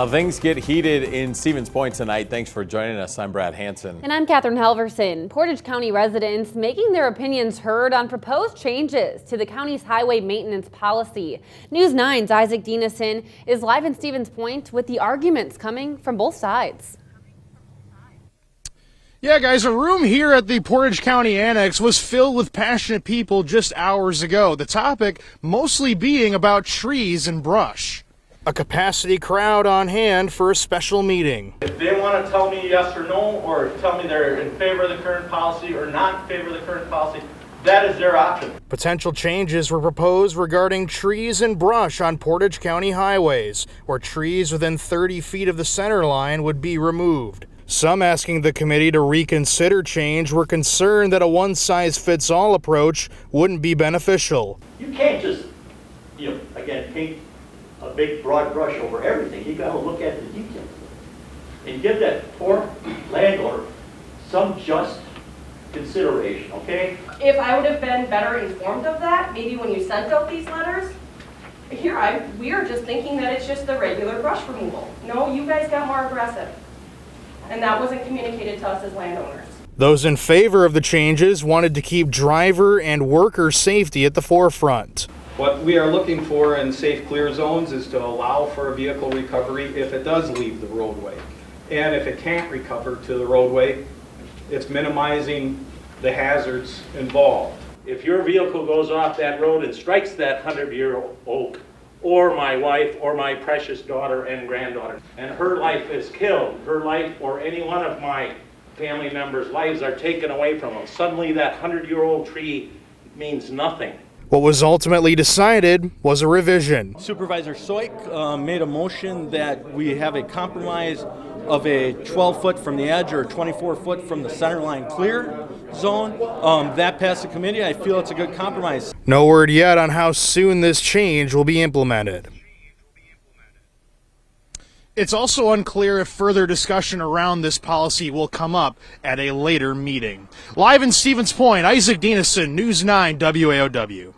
Things get heated in Stevens Point tonight. Thanks for joining us. I'm Brad Hansen. And I'm Catherine Halverson. Portage County residents making their opinions heard on proposed changes to the county's highway maintenance policy. News 9's Isaac Dienison is live in Stevens Point with the arguments coming from both sides. Yeah, guys, a room here at the Portage County Annex was filled with passionate people just hours ago. The topic mostly being about trees and brush. A capacity crowd on hand for a special meeting. If they want to tell me yes or no, or tell me they're in favor of the current policy or not in favor of the current policy, that is their option. Potential changes were proposed regarding trees and brush on Portage County highways, where trees within 30 feet of the center line would be removed. Some asking the committee to reconsider change were concerned that a one-size-fits-all approach wouldn't be beneficial. You can't just, again, paint a big broad brush over everything. You got to look at the details and give that poor landlord some just consideration, okay? If I would have been better informed of that, maybe when you sent out these letters, we are just thinking that it's just the regular brush removal. No, you guys got more aggressive. And that wasn't communicated to us as landowners. Those in favor of the changes wanted to keep driver and worker safety at the forefront. What we are looking for in safe clear zones is to allow for a vehicle recovery if it does leave the roadway. And if it can't recover to the roadway, it's minimizing the hazards involved. If your vehicle goes off that road and strikes that 100-year oak, or my wife, or my precious daughter and granddaughter, and her life is killed, her life or any one of my family members' lives are taken away from them, suddenly that 100-year-old tree means nothing. What was ultimately decided was a revision. Supervisor Soik made a motion that we have a compromise of a 12-foot from the edge or 24-foot from the center line clear zone. That passed the committee. I feel it's a good compromise. No word yet on how soon this change will be implemented. It's also unclear if further discussion around this policy will come up at a later meeting. Live in Stevens Point, Isaac Dienison, News 9 WAOW.